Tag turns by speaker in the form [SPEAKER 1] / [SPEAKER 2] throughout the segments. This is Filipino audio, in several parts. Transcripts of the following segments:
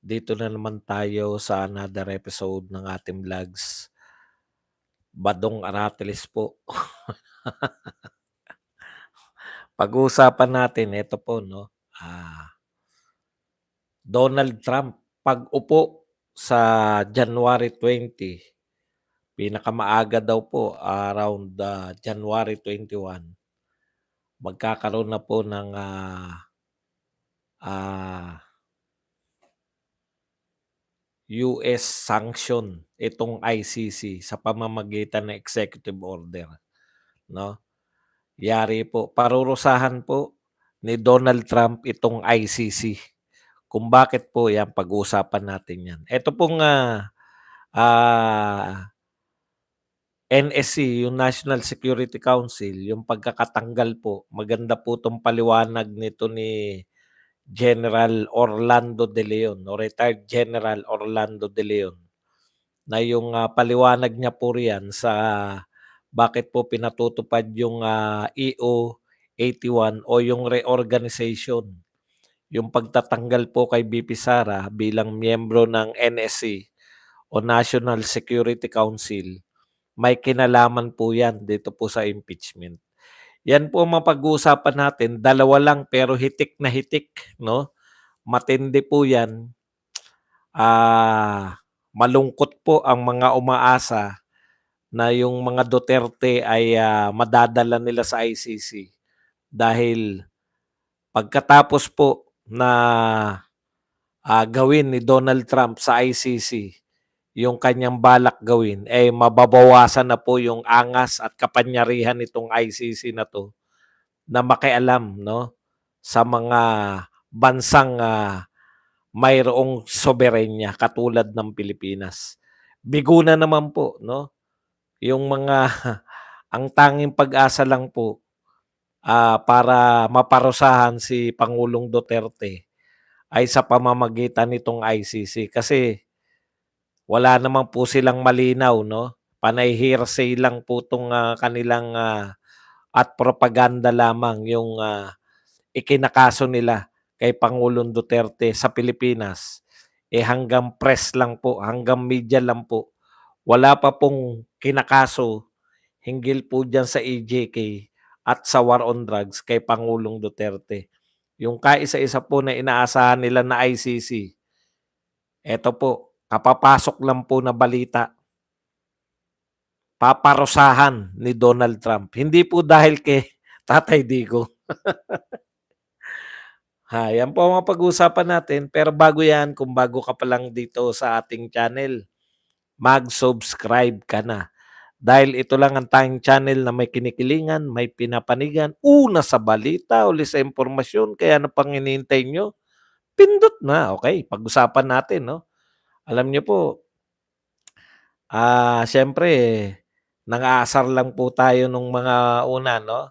[SPEAKER 1] Dito na naman tayo sa another episode ng ating vlogs. Badong Aratiles po. Pag-uusapan natin, ito po, no? Donald Trump, pag-upo sa January 20, pinakamaaga daw po, around January 21, magkakaroon na po ng US sanction itong ICC sa pamamagitan ng executive order, no? Yari po, parurusahan po ni Donald Trump itong ICC. Kung bakit po yan, pag-uusapan natin yan. Ito pong NSC, yung National Security Council, yung pagkakatanggal po, maganda po itong paliwanag nito ni General Orlando De Leon, o retired General Orlando De Leon, na yung paliwanag niya po riyan sa bakit po pinatutupad yung EO 81 o yung reorganization. Yung pagtatanggal po kay BP Sara bilang miyembro ng NSC o National Security Council, may kinalaman po yan dito po sa impeachment. Yan po ang mapag-uusapan natin. Dalawa lang pero hitik na hitik, no? Matindi po yan. Malungkot po ang mga umaasa na yung mga Duterte ay madadala nila sa ICC dahil pagkatapos po na gawin ni Donald Trump sa ICC yung kanyang balak gawin, mababawasan na po yung angas at kapangyarihan nitong ICC na to na makialam, no, sa mga bansang mayroong soberenya katulad ng Pilipinas. Bigo na naman po, no, yung mga ang tanging pag-asa lang po para maparusahan si Pangulong Duterte ay sa pamamagitan nitong ICC kasi wala naman po silang malinaw, no? Panay hearsay lang po itong kanilang at propaganda lamang yung ikinakaso nila kay Pangulong Duterte sa Pilipinas. Hanggang press lang po, hanggang media lang po. Wala pa pong kinakaso hinggil po dyan sa EJK at sa war on drugs kay Pangulong Duterte. Yung kaisa-isa po na inaasahan nila na ICC, eto po, kapapasok lang po na balita, paparusahan ni Donald Trump. Hindi po dahil kay Tatay Diggo. Yan po ang pag-uusapan natin. Pero bago yan, kung bago ka pa lang dito sa ating channel, mag-subscribe ka na. Dahil ito lang ang tanging channel na may kinikilingan, may pinapanigan, una sa balita, uli sa impormasyon. Kaya ano pang hinihintay nyo? Pindot na. Okay, pag-usapan natin, no? Alam nyo po, siyempre, nang-aasar lang po tayo nung mga una, no?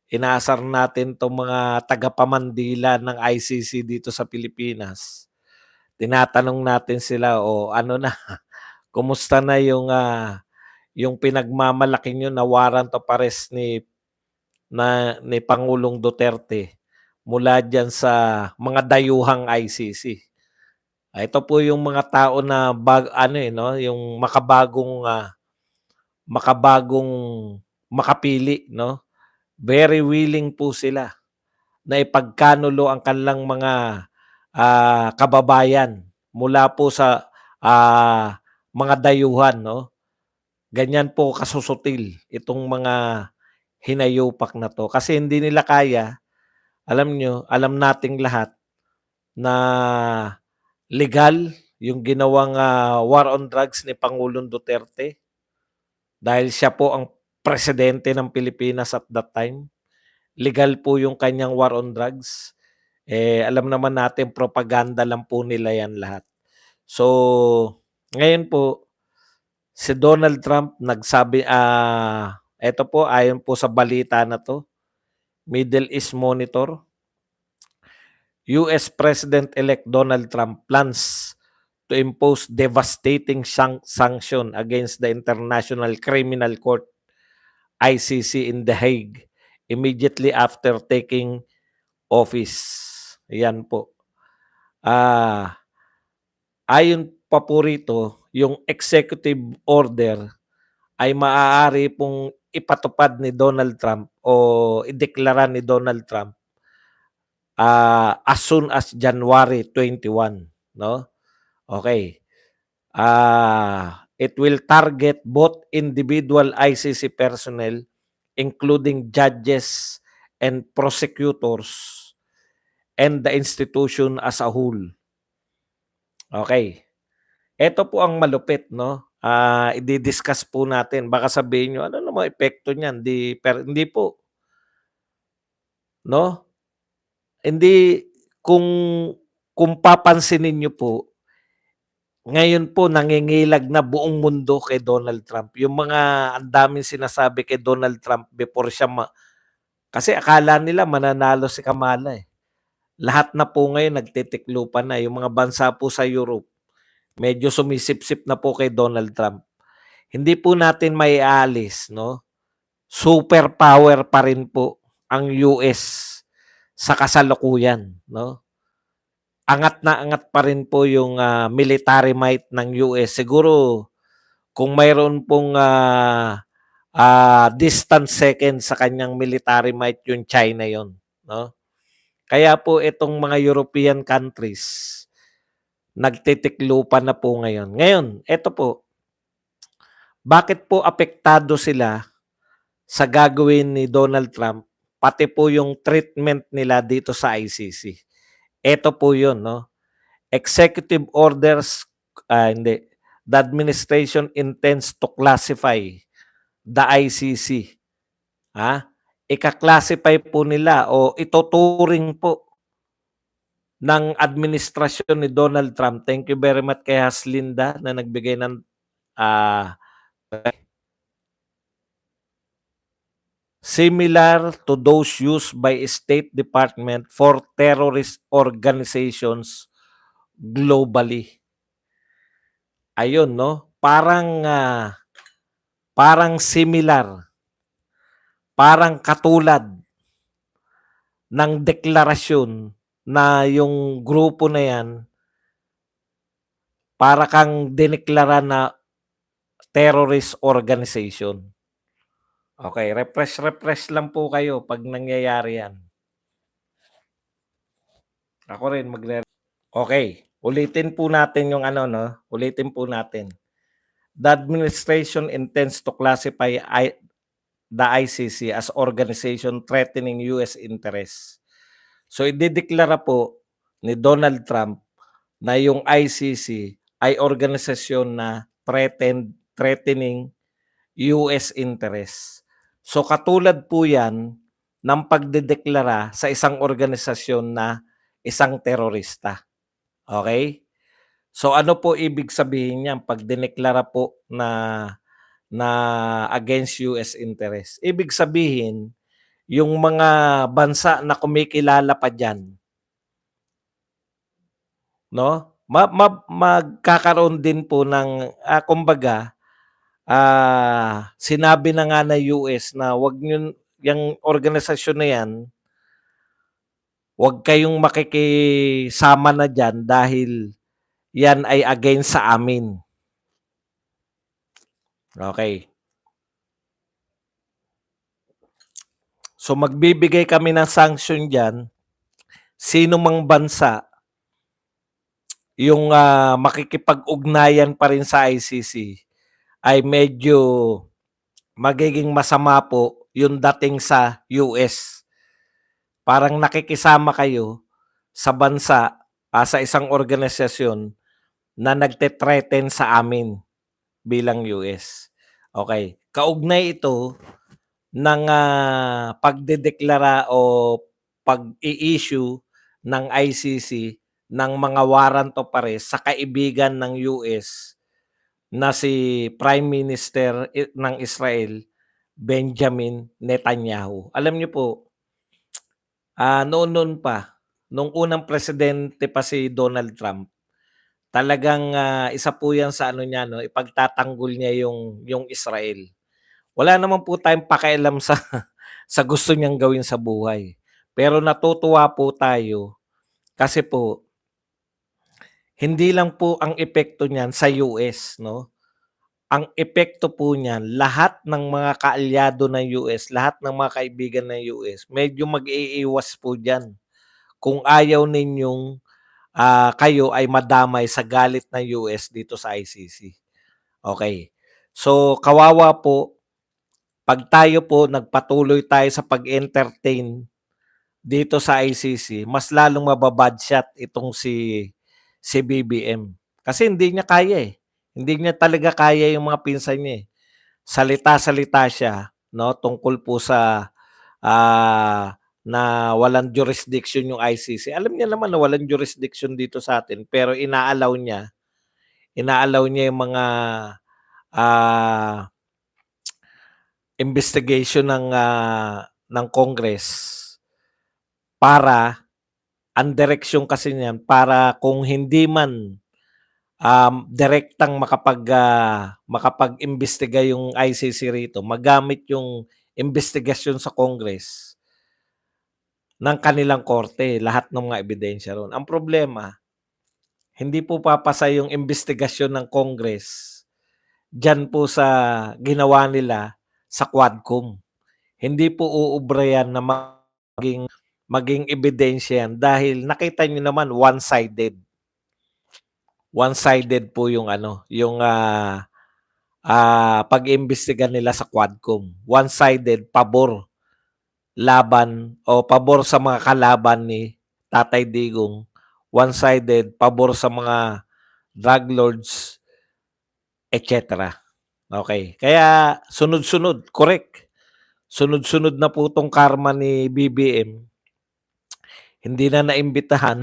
[SPEAKER 1] Inaasar natin itong mga tagapamandila ng ICC dito sa Pilipinas. Tinatanong natin sila, o ano na, kumusta na yung pinagmamalaki nyo na warrant of arrest ni Pangulong Duterte mula dyan sa mga dayuhang ICC. Ito po yung mga tao na no, yung makabagong makapili, no? Very willing po sila na ipagkanulo ang kanilang mga kababayan mula po sa mga dayuhan, no? Ganyan po kasusutil itong mga hinayupak na to. Kasi hindi nila kaya, alam nating lahat na legal yung ginawang war on drugs ni Pangulong Duterte dahil siya po ang presidente ng Pilipinas at that time. Legal po yung kanyang war on drugs. Alam naman natin propaganda lang po nila yan lahat. So, ngayon po, si Donald Trump nagsabi, eto po, ayon po sa balita na to, Middle East Monitor, US President-elect Donald Trump plans to impose devastating sanction against the International Criminal Court, ICC, in The Hague immediately after taking office. Yan po. Ayon pa po rito, yung executive order ay maaari pong ipatupad ni Donald Trump o ideklara ni Donald Trump, as soon as January 21, 'no? Okay. It will target both individual ICC personnel, including judges and prosecutors, and the institution as a whole. Okay. Ito po ang malupit, 'no? Idi-discuss po natin. Baka sabihin niyo, "Ano namang epekto niyan?" Hindi po, 'no? Hindi kung papansinin niyo po, ngayon po nangingilag na buong mundo kay Donald Trump. Yung mga ang daming sinasabi kay Donald Trump before siya kasi akala nila mananalo si Kamala, eh. Lahat na po ngayon nagtitiklupan na. Yung mga bansa po sa Europe, medyo sumisipsip na po kay Donald Trump. Hindi po natin maialis, 'no? Superpower pa rin po ang US sa kasalukuyan, 'no? Angat na angat pa rin po yung, military might ng US. Siguro kung mayroon pong, distant second sa kanyang military might, yung China yon, 'no? Kaya po itong mga European countries, nagtitiklupan na po ngayon. Ngayon, eto po, bakit po apektado sila sa gagawin ni Donald Trump, pati po yung treatment nila dito sa ICC? Eto po yun, 'no? Executive orders, hindi. The administration intends to classify the ICC. Ika-classify po nila o ituturing po ng administrasyon ni Donald Trump. Thank you very much kay Haslinda na nagbigay ng ah, similar to those used by State Department for terrorist organizations globally. Ayun, 'no? Parang similar, parang katulad ng deklarasyon na yung grupo na 'yan para kang dineklara na terrorist organization. Okay, refresh lang po kayo 'pag nangyayari 'yan. Ako rin Okay, ulitin po natin yung ano, 'no? Ulitin po natin. The administration intends to classify the ICC as organization threatening US interests. So idedeklara po ni Donald Trump na yung ICC ay organisasyon na threatening US interests. So katulad po 'yan ng pagdedeklara sa isang organisasyon na isang terorista. Okay? So ano po ibig sabihin niyan 'pag dineklara po na against US interest? Ibig sabihin, yung mga bansa na kumikilala pa diyan, 'no, magkakaroon din po ng, kumbaga, sinabi na nga ng US na wag niyo yang organisasyon na 'yan, wag kayong makikisama na diyan dahil yan ay against sa amin. Okay. So magbibigay kami ng sanction diyan, sino mang bansa yung, makikipag-ugnayan pa rin sa ICC ay medyo magiging masama po yung dating sa US. Parang nakikisama kayo sa bansa, sa isang organisasyon na nagte-threaten sa amin bilang US. Okay. Kaugnay ito ng, pagdedeklara o pag-i-issue ng ICC ng mga warrant of arrest sa kaibigan ng US na si Prime Minister ng Israel, Benjamin Netanyahu. Alam niyo po, noon pa, nung unang presidente pa si Donald Trump, talagang, isa po 'yan sa ano niya, 'no, ipagtatanggol niya yung Israel. Wala naman po tayong pakialam sa sa gusto niyang gawin sa buhay. Pero natutuwa po tayo kasi po Hindi lang po ang epekto niyan sa US 'no, ang epekto po niyan lahat ng mga kaalyado ng US, lahat ng mga kaibigan ng US medyo mag-iiwas po diyan kung ayaw ninyong, kayo ay madamay sa galit ng US dito sa ICC, okey. So, kawawa po 'pag tayo po nagpatuloy tayo sa pag-entertain dito sa ICC, mas lalong maba-badshot itong si BBM. Kasi hindi niya kaya, eh. Hindi niya talaga kaya yung mga pinsan niya, eh. Salita-salita siya 'no, tungkol po sa, na walang jurisdiction yung ICC. Alam niya naman na walang jurisdiction dito sa'tin pero inaalaw niya yung mga, ah, investigation ng Congress para ang direksyon kasi niyan para kung hindi man, direktang makapag-imbestiga yung ICC rito, magamit yung investigasyon sa Congress ng kanilang korte, lahat ng mga ebidensya ro'n. Ang problema, hindi po papasa yung investigasyon ng Congress diyan po sa ginawa nila sa Quadcom. Hindi po uubra yan na maging ebidensya yan dahil nakita niyo naman one-sided. One-sided po yung ano, yung, pag-iimbestiga nila sa Quadcom. One-sided, pabor laban o pabor sa mga kalaban ni Tatay Digong. One-sided, pabor sa mga drug lords, etc. Okay. Kaya sunod-sunod, correct. Sunod-sunod na po 'tong karma ni BBM. Hindi na naimbitahan.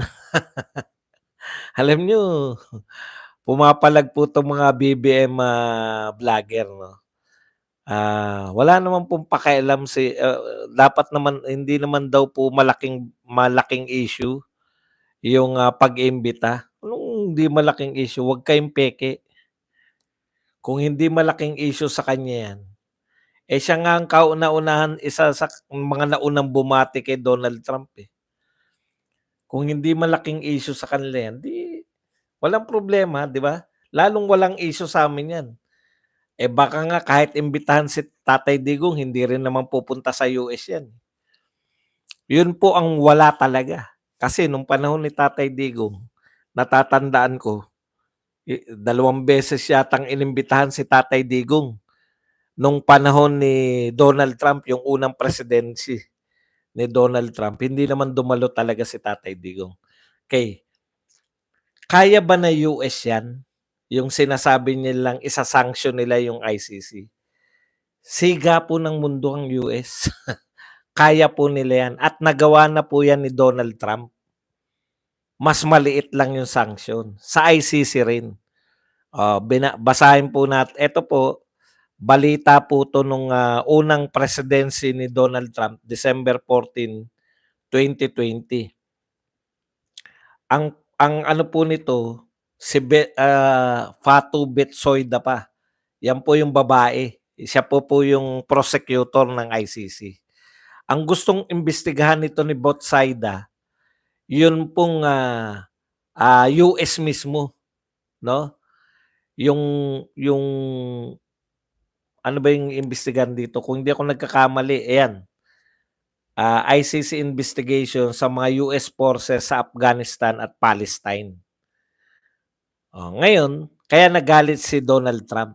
[SPEAKER 1] Alam niyo, pumapalag po 'tong mga BBM, vlogger 'no. Wala naman pong pakialam dapat naman hindi naman daw po malaking malaking issue yung, pag-iimbita. Anong hindi malaking issue, huwag kayong peke. Kung hindi malaking issue sa kanya 'yan, siya nga ang kauna-unahan, isa sa mga naunang bumati kay Donald Trump, eh. Kung hindi malaking issue sa kanila 'yan, 'di walang problema, 'di ba? Lalong walang issue sa'min 'yan. Baka nga kahit imbitahan si Tatay Digong hindi rin naman pupunta sa US 'yan. 'Yun po ang wala talaga. Kasi nung panahon ni Tatay Digong, natatandaan ko, 2 beses yatang inimbitahan si Tatay Digong nung panahon ni Donald Trump, yung unang presidency ni Donald Trump. Hindi naman dumalo talaga si Tatay Digong. Okey, kaya ba ng US 'yan? Yung sinasabi nilang isa-sanction nila yung ICC. Siga po ng mundo ang US. Kaya po nila 'yan at nagawa na po 'yan ni Donald Trump. Mas maliit lang yung sanction, sa ICC rin. Basahin po eto po, balita po 'to nung, unang presidency ni Donald Trump, December 14, 2020. Ang ano po nito, si Fatu Betsoida pa. Yan po yung babae. Siya po yung prosecutor ng ICC. Ang gustong imbestigahan nito ni Betsaida, yun pong, US mismo, 'no? Yung yung ano ba yung imbestigahan dito? Kung hindi ako nagkakamali, ayan, ICC investigation sa mga US forces sa Afghanistan at Palestine. Ngayon, kaya nagalit si Donald Trump.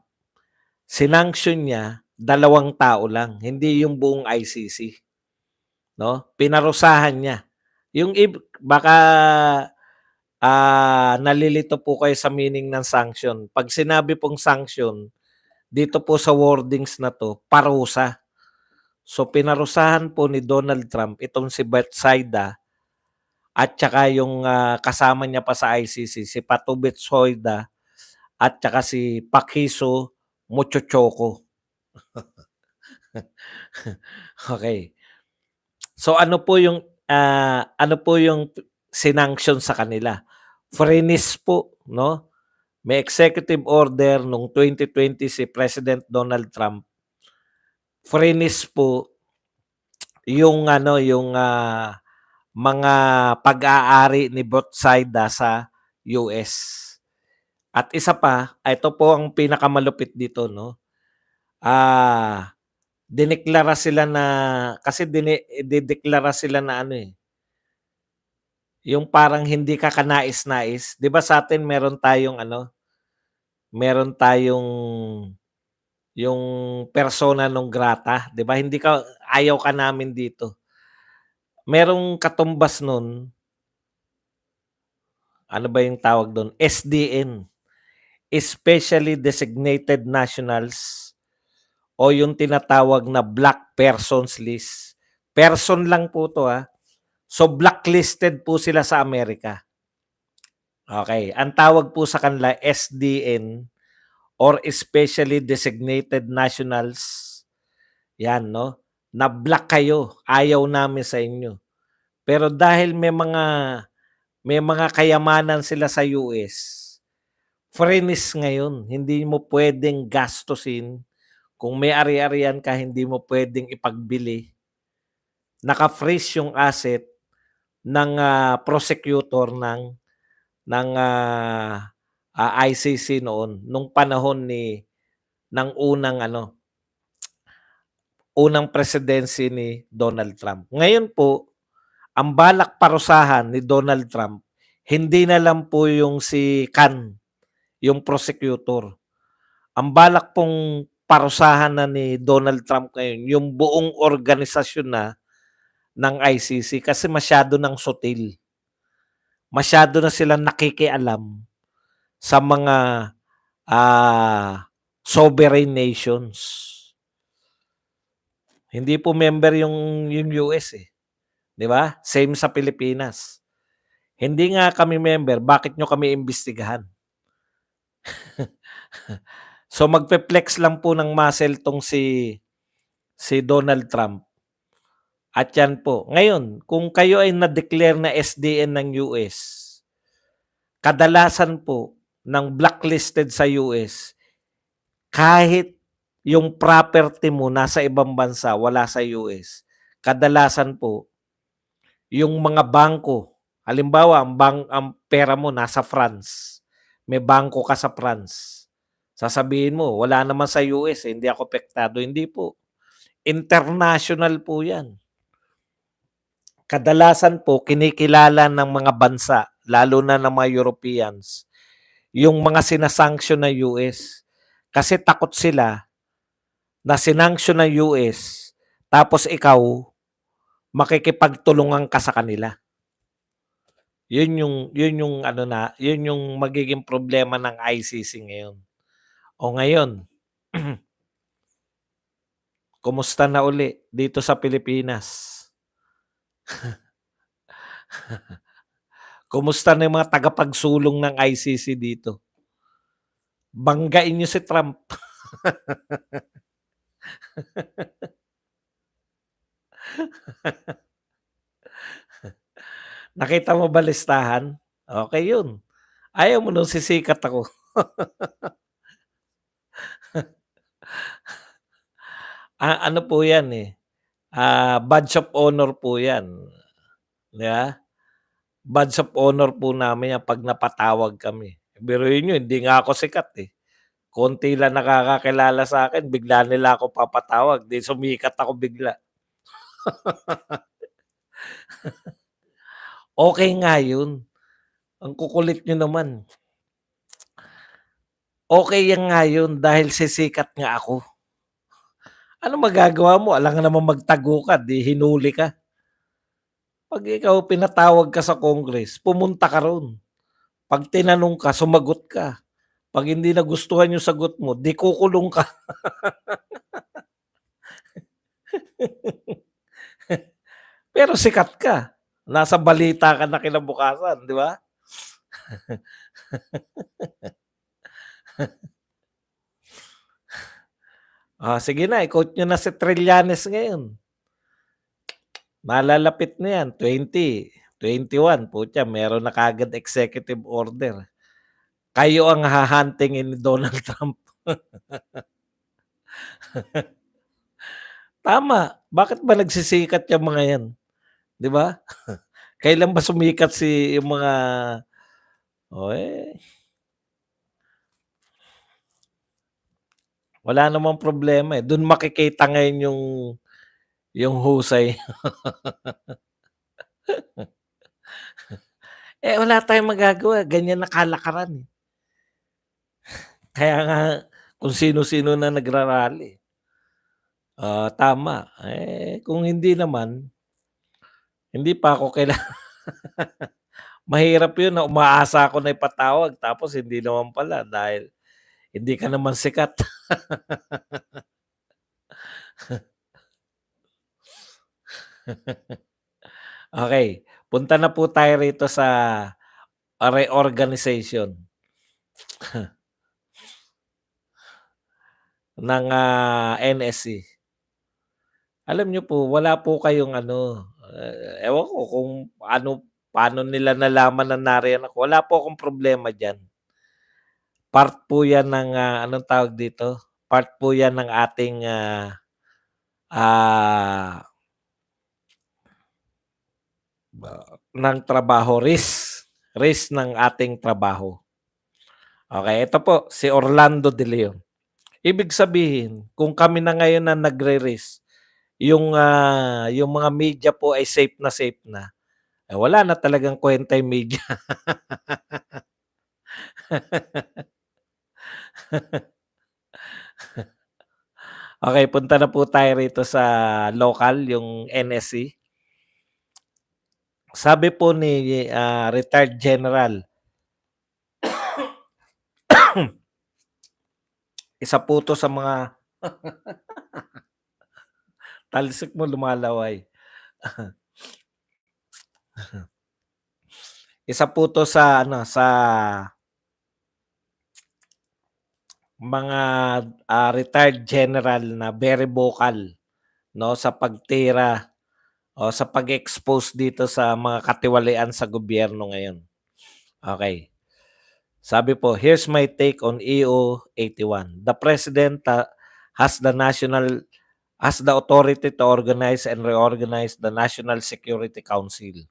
[SPEAKER 1] Sinanction niya 2 tao lang, hindi yung buong ICC, 'no? Pinarusahan niya. Yung baka, nalilito po kayo sa meaning ng sanction. 'Pag sinabi pong sanction, dito po sa wordings na 'to, parusa. So, pinarusahan po ni Donald Trump itong si Betsaida at tsaka yung, kasama niya pa sa ICC, si Fatou Bensouda at tsaka si Paquizo Muchochoco. Okey. So ano po yung sinanction sa kanila? Freeze po 'no? May executive order nung 2020 si President Donald Trump. Freeze po yung ano, yung, mga pag-aari ni Betsaida sa US. At isa pa, ito po ang pinakamalupit dito 'no, dineklara sila na kasi idedeklara sila na ano, yung parang hindi ka kanais-nais. 'Di ba sa'tin meron tayong ano, meron tayong yung persona non grata, 'di ba? Hindi ka ayaw ka namin dito. Merong katumbas nun, ano ba yung tawag dun, SDN, Specially Designated Nationals o yung tinatawag na Black Persons List. Person lang po 'to, So, blacklisted po sila sa Amerika. Okay, ang tawag po sa kanila SDN or Specially Designated Nationals, 'yan 'no, na black kayo, ayaw namin sa inyo. Pero dahil may mga kayamanan sila sa US, freeze ngayon, hindi mo puwedeng gastusin. Kung may ari-arian ka, hindi mo puwedeng ipagbili. Naka-freeze yung asset ng, prosecutor ng ICC noon, nung panahon ng unang presidency ni Donald Trump. Ngayon po, ang balak parusahan ni Donald Trump, hindi na lang po yung si Khan, yung prosecutor. Ang balak pong parusahan na ni Donald Trump ngayon, yung buong organisasyon na ng ICC kasi masyado ng sutil. Masyado na silang nakikialam sa mga sovereign nations. Hindi po member yung US, 'di ba? Same sa Pilipinas. Hindi nga kami member, bakit nyo kami imbestigahan? So magpe-flex lang po ng muscle 'tong si Donald Trump. At yan po. Ngayon, kung kayo ay na-declare na SDN ng US, kadalasan po ng blacklisted sa US, kahit yung property mo nasa ibang bansa, wala sa US, kadalasan po, yung mga bangko, halimbawa, ang pera mo nasa France, may bangko ka sa France, sasabihin mo, wala naman sa US, hindi ako apektado. Hindi po. International po yan. Kadalasan po kinikilala ng mga bansa, lalo na ng mga Europeans, yung mga sinasanction ng US. Kasi takot sila na sinanction ng US, tapos ikaw, makikipagtulungan ka sa kanila. Yun yung magiging problema ng ICC ngayon. O ngayon, kumusta na uli dito sa Pilipinas? Kumusta na yung mga tagapagsulong ng ICC dito? Banggain niyo si Trump. Nakita mo ba listahan? Okay yun. Ayaw mo nung sisikat ako. Ano po yan, badge of honor po yan, 'di ba? Badge of honor po namin yan 'pag napatawag kami. Biruin niyo hindi nga ako sikat, konti lang nakakakilala sa'kin bigla nila ako papatawag, 'di sumikat ako bigla. Okay nga yun, ang kukulit niyo naman. Okay yan nga yun dahil sisikat nga ako. Anong magagawa mo, alangan namang magtago ka, 'di hinuli ka. 'Pag ikaw pinatawag ka sa Congress, pumunta ka ro'n. 'Pag tinanong ka, sumagot ka. 'Pag hindi nagustuhan yung sagot mo, 'di kukulong ka. Pero sikat ka, nasa balita ka na kinabukasan, 'di ba? Sige na, i-quote niyo na si Trillanes ngayon. Malalapit na yan, 2021, putya meron na kaagad executive order. Kayo ang hahantingin ni Donald Trump. Tama, bakit ba nagsisikat yang mga yan, 'di ba? Kailan ba sumikat yung mga O, wala namang problema, eh. Dun makikita ngayon yung husay. Wala tayong magagawa, ganyan na kalakaran, eh. Kaya nga kung sino-sino na nagra-rally. Tama. Kung hindi naman, hindi pa ako mahirap yun na umaasa ako na ipatawag tapos hindi naman pala dahil hindi ka naman sikat. Okay, punta na po tayo rito sa reorganization ng, NSC. Alam niyo po wala po kayong ano, ewan ko kung paano nila nalaman na nariyan ako, wala po akong problema diyan. Part po 'yan ng, anong tawag dito, part po 'yan ng ating, ah, ng trabaho, risk ng ating trabaho. Okay, ito po si Orlando De Leon. Ibig sabihin kung kami na ngayon na nagre-risk, yung mga media po ay safe na, wala na talagang kuwenta yung media. Okay, punta na po tayo rito sa local, yung NSC. Sabi po ni, retired general, isa po 'to sa mga talsik mo lumalaway. Isa po 'to sa ano, sa mga, retired general na very vocal 'no, sa pagtira o sa pag-expose dito sa mga katiwalian sa gobyerno ngayon. Okay. Sabi po, "Here's my take on EO 81. The president, has the national has the authority to organize and reorganize the National Security Council.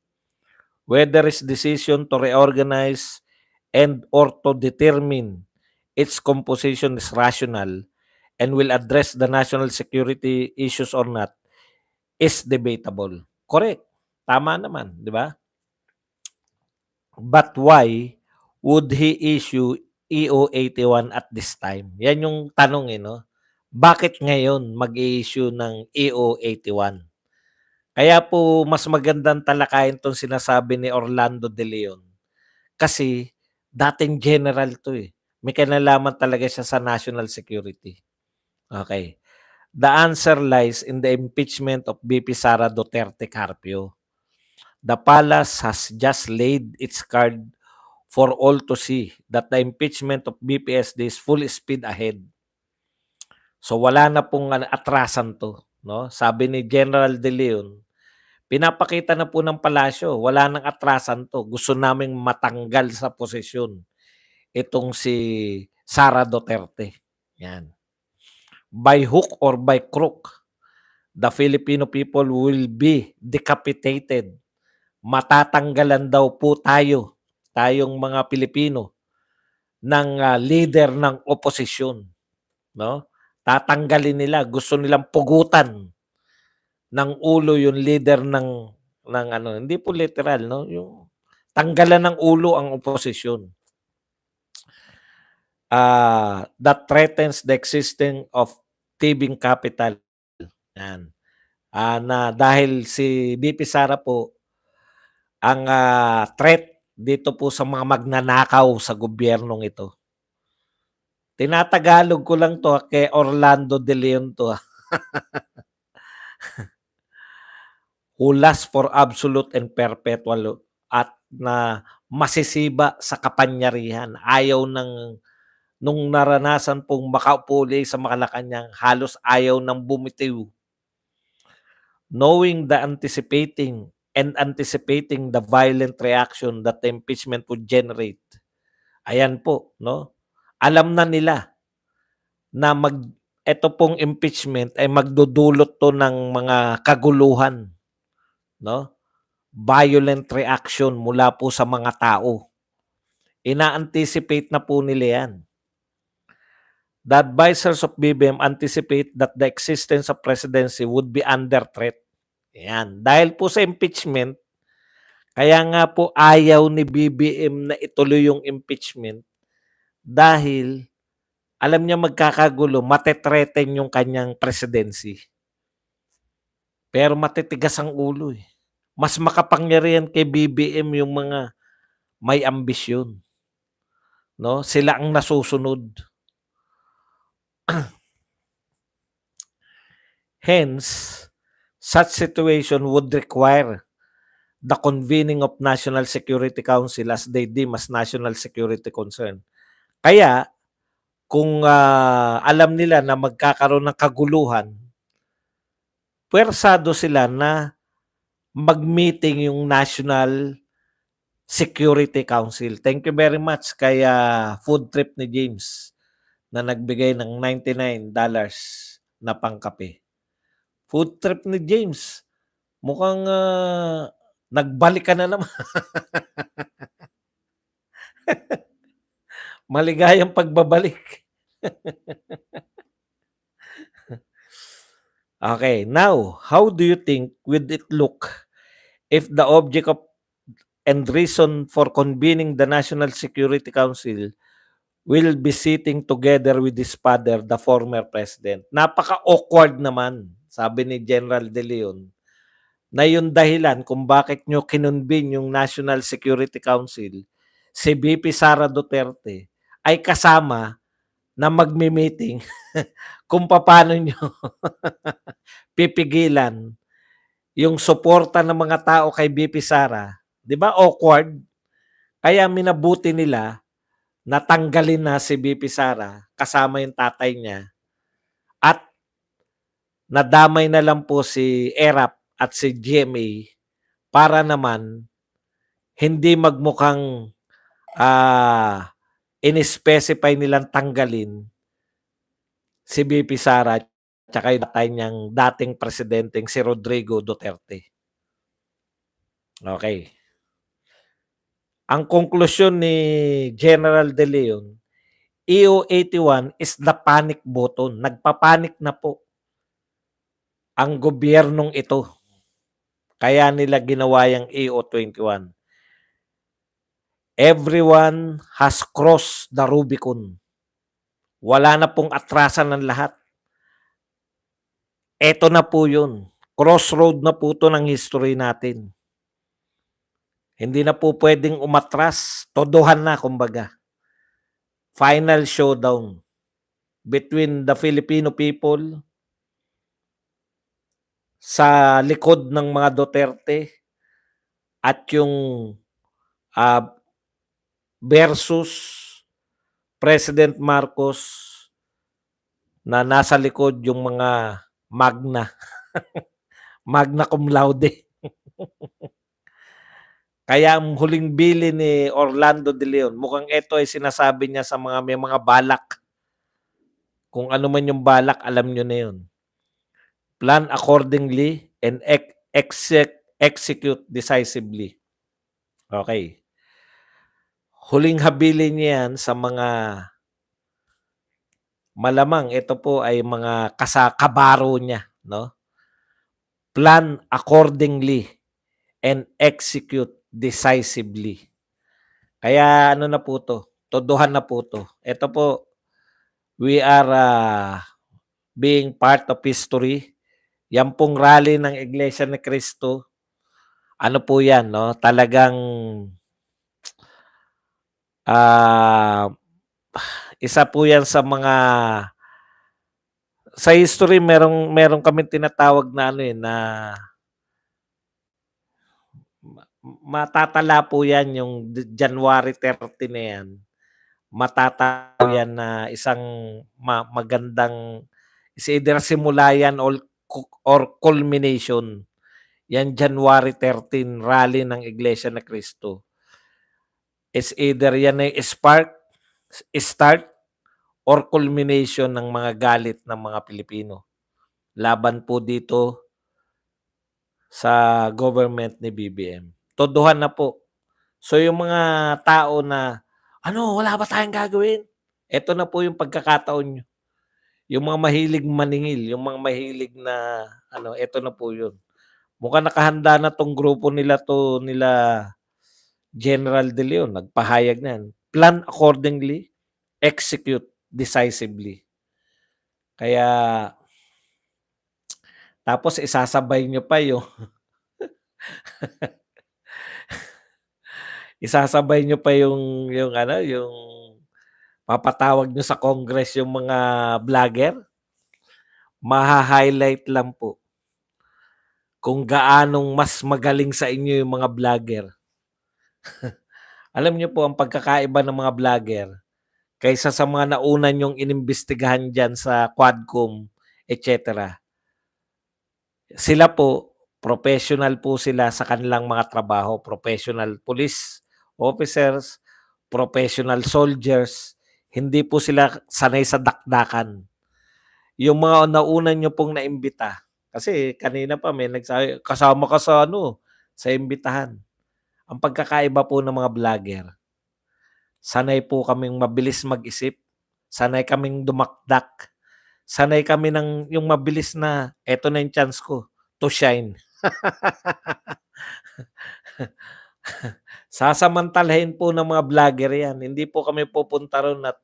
[SPEAKER 1] Whether his decision to reorganize and or to determine its composition is rational and will address the national security issues or not is debatable." Correct. Tama naman, 'di ba? But why would he issue EO 81 at this time? Yan yung tanong, 'no? Bakit ngayon mag-i-issue ng EO 81? Kaya po mas magandang talakayin 'tong sinasabi ni Orlando De Leon kasi dating general 'to, eh. May kinalaman talaga siya sa national security. Okay. The answer lies in the impeachment of VP Sara Duterte Carpio. The palace has just laid its card for all to see that the impeachment of BPSD is full speed ahead. So wala na pong atrasan 'to, 'no? Sabi ni General De Leon, pinapakita na po ng palasyo, wala ng atrasan 'to. Gusto naming matanggal sa posisyon itong si Sara Duterte, 'yan. By hook or by crook, the Filipino people will be decapitated. Matatanggalan daw po tayong mga Pilipino ng, leader ng oposisyon, 'no? Tatanggalin nila, gusto nilang pugutan ng ulo yung leader ng ano, hindi po literal 'no, yung tanggalan ng ulo ang oposisyon. That threatens the existing of thieving capital, 'yan. Na dahil si VP Sara po ang, threat dito po sa mga magnanakaw sa gobyernong ito. Tinatagalog ko lang 'to, kay Orlando De Leon 'to, who lust for absolute and perpetual at na masisiba sa kapangyarihan. Ayaw nung naranasan pong makaupo ulit sa Malacanang, halos ayaw ng bumitiw. Knowing the anticipating the violent reaction that the impeachment would generate. Ayan po, 'no? Alam na nila na eto pong impeachment ay magdudulot 'to ng mga kaguluhan, 'no? Violent reaction mula po sa mga tao. Ina-anticipate na po nila yan. The advisors of BBM anticipate that the existence of presidency would be under threat. Yan. Dahil po sa impeachment, kaya nga po ayaw ni BBM na ituloy yung impeachment dahil alam niya magkakagulo, matetreten yung kanyang presidency. Pero matitigas ang ulo eh. Mas makapangyarihan kay BBM yung mga may ambisyon. No? Sila ang nasusunod. Hence, such situation would require the convening of National Security Council as they deem as national security concern. Kaya, kung alam nila na magkakaroon ng kaguluhan, puwersado sila na mag-meeting yung National Security Council. Thank you very much kay Food Trip ni James na nagbigay ng $99 na pangkape. Food Trip ni James, mukhang nagbalik ka na naman. Maligayang pagbabalik. Okay, now, how do you think would it look if the object of and reason for convening the National Security Council will be sitting together with his father, the former president? Napaka-awkward naman, sabi ni General De Leon, na yung dahilan kung bakit nyo kinonvene yung National Security Council, si VP Sara Duterte ay kasama na magmi-meeting kung paano nyo pipigilan yung suporta ng mga tao kay VP Sara. Di ba awkward? Kaya minabuti nila natanggalin na si VP Sara kasama yung tatay niya at nadamay na lang po si ERAP at si GMA para naman hindi magmukhang in-specify nilang tanggalin si VP Sara at saka yung tatay niyang dating presidenteng si Rodrigo Duterte. Okay. Ang konklusyon ni General De Leon, EO81 is the panic button. Nagpapanik na po ang gobyernong ito. Kaya nila ginawa yung EO21. Everyone has crossed the Rubicon. Wala na pong atrasan ng lahat. Eto na po yun. Crossroad na po ito ng history natin. Hindi na po pwedeng umatras. Todohan na, kumbaga. Final showdown between the Filipino people sa likod ng mga Duterte at yung versus President Marcos na nasa likod yung mga magna cum laude. Kaya ang huling bili ni Orlando De Leon, mukhang ito ay sinasabi niya sa mga may mga balak. Kung ano man yung balak, alam nyo na yun. Plan accordingly and execute decisively. Okay. Huling habilin niya yan sa mga malamang ito po ay mga kabaro niya, no? Plan accordingly and execute decisively. Kaya ano na po to, todohan na po to. Ito po, we are being part of history. Yan pong rally ng Iglesia ni Cristo, ano po yan, no? Talagang isa po yan sa mga sa history merong kami tinatawag na ano na matatala po yan yung January 30 na yan. Matatala yan na isang magandang is either simula yan or culmination. Yan January 13 rally ng Iglesia ni Cristo. It's either yan ay start or culmination ng mga galit ng mga Pilipino. Laban po dito sa government ni BBM. Todohan na po. So yung mga tao na, "Ano, wala ba tayong gagawin?" Eto na po yung pagkakataon niyo. Yung mga mahilig maningil, yung mga mahilig na ano, eto na po yun. Mukhang nakahanda na 'tong grupo nila General De Leon, nagpahayag na yan. Plan accordingly, execute decisively. Kaya tapos isasabay niyo pa yung ano, yung papatawag niyo sa Congress yung mga vlogger, maha-highlight lang po kung gaanong mas magaling sa inyo yung mga vlogger. Alam niyo po ang pagkakaiba ng mga vlogger kaysa sa mga nauna niyong inimbestigahan diyan sa Quadcom, et cetera. Sila po, professional po sila sa kanilang mga trabaho, professional police officers, professional soldiers, hindi po sila sanay sa dakdakan. Yung mga nauna niyo pong naimbita, kasi kanina pa may nagsabi, "Kasama ka sa ano, sa imbitahan." Ang pagkakaiba po ng mga vlogger, sanay po kaming mabilis mag-isip, sanay kaming dumakdak, sanay kami ng yung mabilis na, "Eto na yung chance ko to shine." Sasamantalahin po ng mga vlogger 'yan, hindi po kami pupunta ro'n at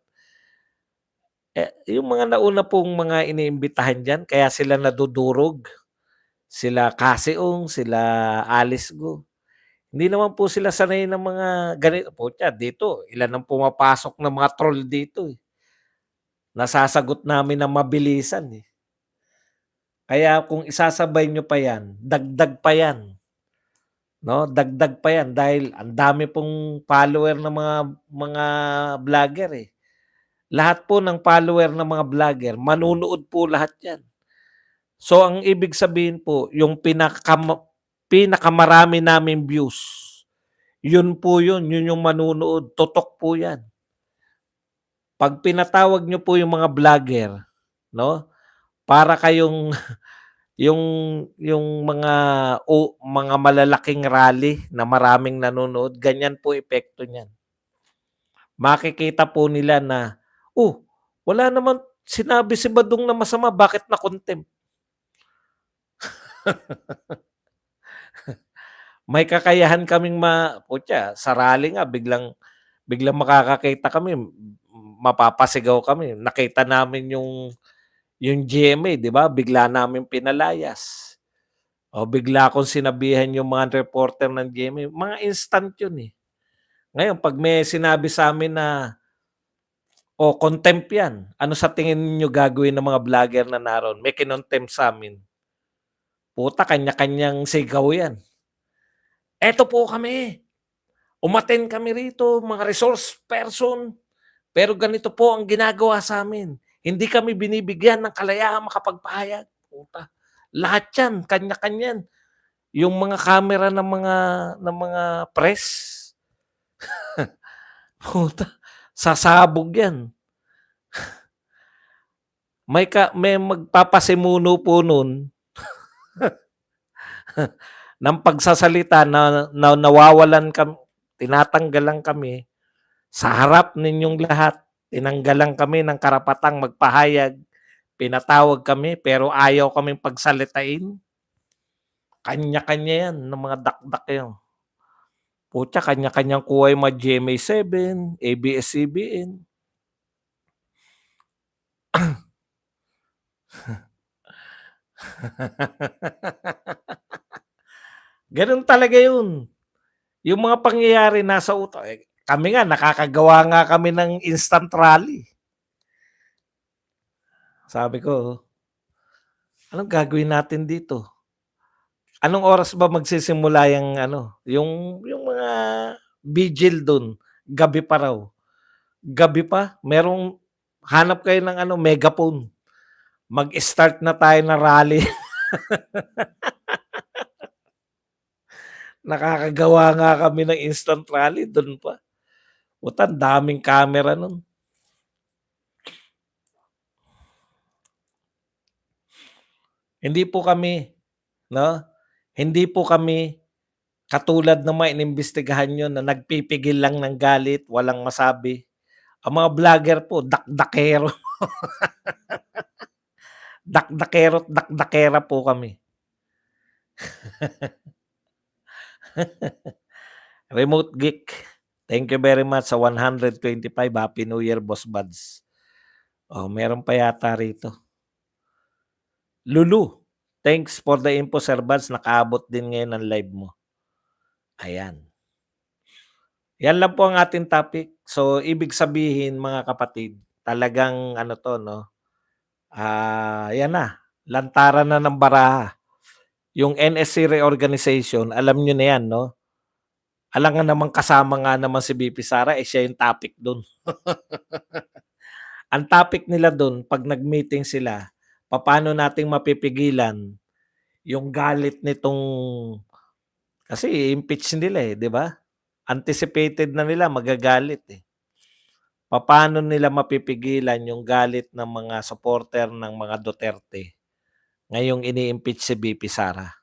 [SPEAKER 1] yung mga nauna pong mga iniimbitahan diyan kaya sila nadudurog, sila Casiong, sila Alice Go, hindi naman po sila sanay ng mga putya dito ilan ang pumapasok na mga troll dito, eh, nasasagot namin ng mabilisan, eh. Kaya kung isasabay niyo pa 'yan, dagdag pa 'yan, 'no, dagdag pa 'yan dahil ang dami pong follower ng mga vlogger, eh. Lahat po ng follower ng mga vlogger, manonood po lahat 'yan. So, ang ibig sabihin po yung pinakamarami naming views, yun po yun yung manonood, tutok po 'yan. 'Pag pinatawag niyo po yung mga vlogger, 'no, para kayong yung mga malalaking rally na maraming nanonood, ganyan po epekto niyan. Makikita po nila na, "Oh, wala naman sinabi si Badong na masama, bakit na-contempt?" May kakayahan kaming putya sa rally nga biglang biglang makakakita kami, mapapasigaw kami. Nakita namin yung GMA, 'di ba, bigla naming pinalayas. O bigla kong sinabihan yung mga reporter ng GMA, mga instant yun, eh. Ngayon 'pag may sinabi sa'min na, "Oh, contempt 'yan." Ano sa tingin niyo gagawin ng mga vlogger na naroon? May kinontempt sa'min. Puta kanya-kanyang sigaw 'yan. "Eto po kami, umattend kami rito, mga resource person, pero ganito po ang ginagawa sa'min. Hindi kami binibigyan ng kalayaang makapagpahayag." Puta, lahat 'yan kanya-kanya 'yan. Yung mga kamera ng mga press, puta sasabog 'yan. May magpapasimuno po nun ng pagsasalita na nawawalan tinatanggalan kami sa harap ninyong lahat. Tinanggalan kami ng karapatang magpahayag, pinatawag kami pero ayaw kaming pagsalitain. Kanya-kanya 'yan ng mga dakdak 'yan. Putya kanya-kanyang kuha yung mga GMA7, ABS-CBN. Gano'n talaga 'yun. Yung mga pangyayari nasa utak, kami nga nakakagawa nga kami ng instant rally. Sabi ko, "Anong gagawin natin dito? Anong oras ba magsisimula yang ano, yung mga vigil dun, gabi pa raw." Gabi pa, hanap kayo ng ano, megaphone, mag-start na tayo ng rally. Nakakagawa nga kami ng instant rally dun pa. Puta ang daming camera nun. Hindi po kami 'no, hindi po kami Katulad ng mga inimbestigahan niyo na nagpipigil lang ng galit, walang masabi. Ang mga vlogger po dakdakero, dakdakero't dakdakera po kami. Remote Geek, thank you very much sa 125. Happy New Year, Boss Buds. Oh, meron pa yata rito. Lulu, thanks for the info, Sir Buds. Nakaabot din ngayon ang live mo. Ayan. Yan lang po ang ating topic. So, ibig sabihin mga kapatid, talagang ano to, no? Yan na. Lantaran na ng baraha. Yung NSC reorganization, alam nyo na yan, no? Alam nga naman kasama nga naman si BP Sara, siya yung topic dun. Ang topic nila dun, pag nag-meeting sila, paano nating mapipigilan yung galit nitong, kasi impeach nila di ba? Anticipated na nila magagalit Paano nila mapipigilan yung galit ng mga supporter ng mga Duterte ngayong ini-impeach si BP Sara?